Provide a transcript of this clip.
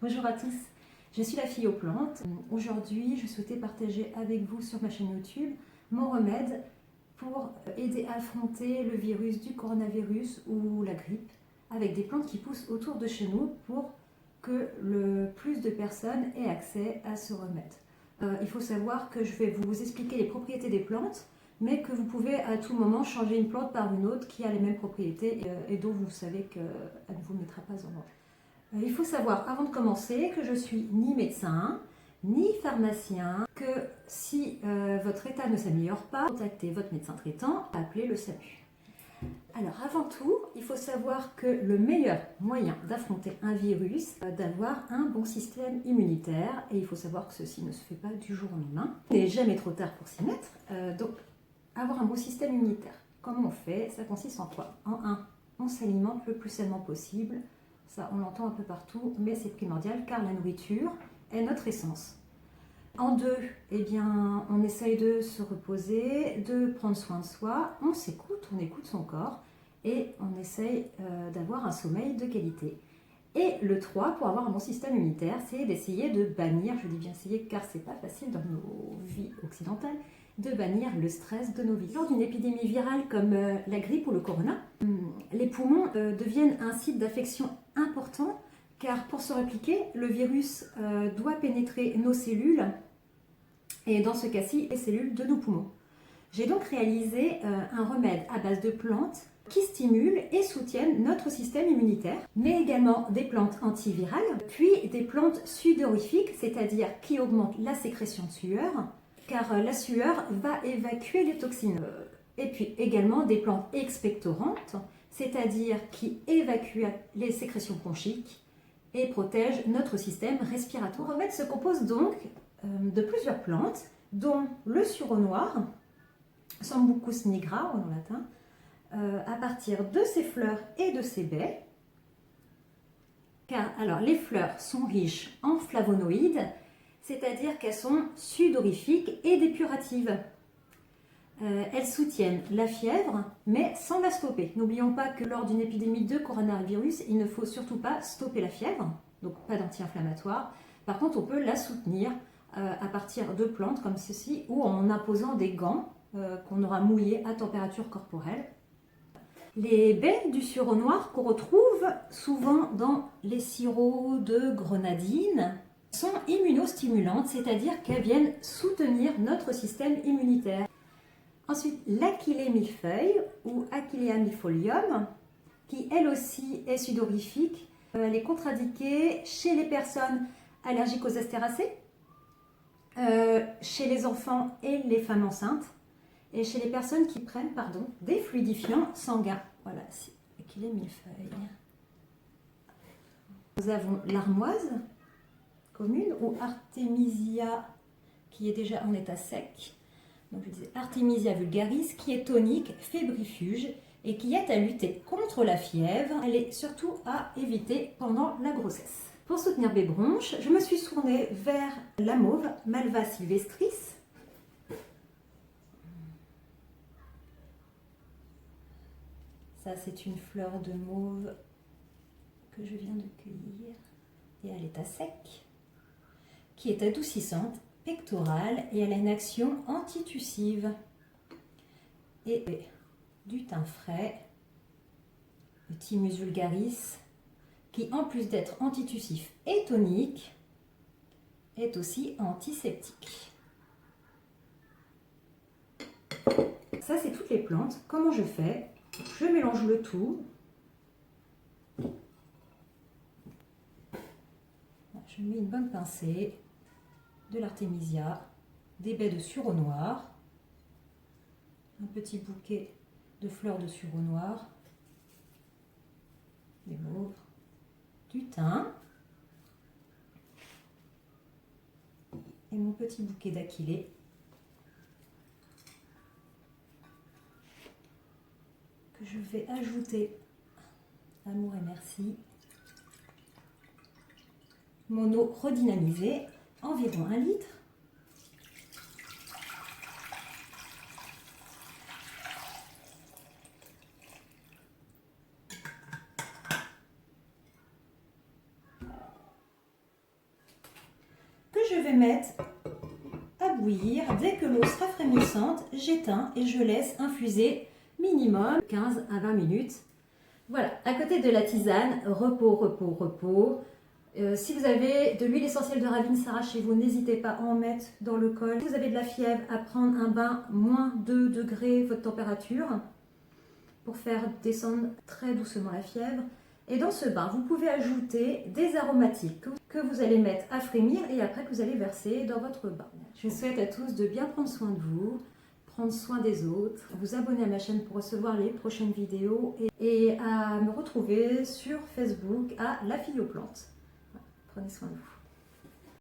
Bonjour à tous, je suis la fille aux plantes. Aujourd'hui, je souhaitais partager avec vous sur ma chaîne YouTube mon remède pour aider à affronter le virus du coronavirus ou la grippe avec des plantes qui poussent autour de chez nous pour que le plus de personnes aient accès à ce remède. Il faut savoir que je vais vous expliquer les propriétés des plantes, mais que vous pouvez à tout moment changer une plante par une autre qui a les mêmes propriétés et dont vous savez qu'elle ne vous mettra pas en danger. Il faut savoir avant de commencer que je suis ni médecin, ni pharmacien, que si votre état ne s'améliore pas, contactez votre médecin traitant, appelez le SAMU. Alors avant tout, il faut savoir que le meilleur moyen d'affronter un virus, c'est d'avoir un bon système immunitaire, et il faut savoir que ceci ne se fait pas du jour au lendemain. Il n'est jamais trop tard pour s'y mettre, donc avoir un bon système immunitaire. Comment on fait? Ça consiste en quoi? En un, on s'alimente le plus sainement possible. Ça, on l'entend un peu partout, mais c'est primordial car la nourriture est notre essence. En deux, eh bien, on essaye de se reposer, de prendre soin de soi, on s'écoute, on écoute son corps et on essaye d'avoir un sommeil de qualité. Et le 3, pour avoir un bon système immunitaire, c'est d'essayer de bannir, je dis bien essayer car c'est pas facile dans nos vies occidentales, de bannir le stress de nos vies. Lors d'une épidémie virale comme la grippe ou le corona, les poumons deviennent un site d'affection important car pour se répliquer, le virus doit pénétrer nos cellules et dans ce cas-ci, les cellules de nos poumons. J'ai donc réalisé un remède à base de plantes qui stimulent et soutiennent notre système immunitaire, mais également des plantes antivirales, puis des plantes sudorifiques, c'est-à-dire qui augmentent la sécrétion de sueur, car la sueur va évacuer les toxines. Et puis également des plantes expectorantes, c'est-à-dire qui évacuent les sécrétions bronchiques et protègent notre système respiratoire. Le remède se compose donc de plusieurs plantes, dont le sureau noir, Sambucus nigra en latin, à partir de ses fleurs et de ses baies. Car alors les fleurs sont riches en flavonoïdes, c'est-à-dire qu'elles sont sudorifiques et dépuratives. Elles soutiennent la fièvre, mais sans la stopper. N'oublions pas que lors d'une épidémie de coronavirus, il ne faut surtout pas stopper la fièvre, donc pas d'anti-inflammatoire. Par contre, on peut la soutenir à partir de plantes comme ceci, ou en imposant des gants qu'on aura mouillés à température corporelle. Les baies du sureau noir qu'on retrouve souvent dans les sirops de grenadine sont immunostimulantes, c'est-à-dire qu'elles viennent soutenir notre système immunitaire. Ensuite, l'Achillée millefeuille ou Achillea millefolium, qui elle aussi est sudorifique. Elle est contre-indiquée chez les personnes allergiques aux astéracées, chez les enfants et les femmes enceintes, et chez les personnes qui prennent des fluidifiants sanguins. Voilà, c'est Achillée millefeuille. Nous avons l'armoise commune ou Artemisia qui est déjà en état sec. Donc je disais Artemisia vulgaris qui est tonique, fébrifuge et qui aide à lutter contre la fièvre. Elle est surtout à éviter pendant la grossesse. Pour soutenir mes bronches, je me suis tournée vers la mauve, Malva sylvestris. Ça c'est une fleur de mauve que je viens de cueillir et à l'état sec, qui est adoucissante, pectorale et elle a une action antitussive. Et du thym frais, le Thymus vulgaris, qui en plus d'être antitussif et tonique, est aussi antiseptique. Ça c'est toutes les plantes. Comment je fais? Je mélange le tout. Je mets une bonne pincée de l'artémisia, des baies de sureau noir, un petit bouquet de fleurs de sureau noir, des mauves, du thym et mon petit bouquet d'Achillée que je vais ajouter amour et merci. Mon eau redynamisée, environ 1 litre. je vais mettre à bouillir. Dès que l'eau sera frémissante, j'éteins et je laisse infuser minimum 15 à 20 minutes. Voilà, à côté de la tisane, repos, repos, repos. Si vous avez de l'huile essentielle de Ravinsara chez vous, n'hésitez pas à en mettre dans le col. Si vous avez de la fièvre, à prendre un bain moins 2 degrés votre température pour faire descendre très doucement la fièvre. Et dans ce bain, vous pouvez ajouter des aromatiques que vous allez mettre à frémir et après que vous allez verser dans votre bain. Je vous souhaite à tous de bien prendre soin de vous, prendre soin des autres, vous abonner à ma chaîne pour recevoir les prochaines vidéos et à me retrouver sur Facebook à La Fille aux Plantes. Prenez soin de vous.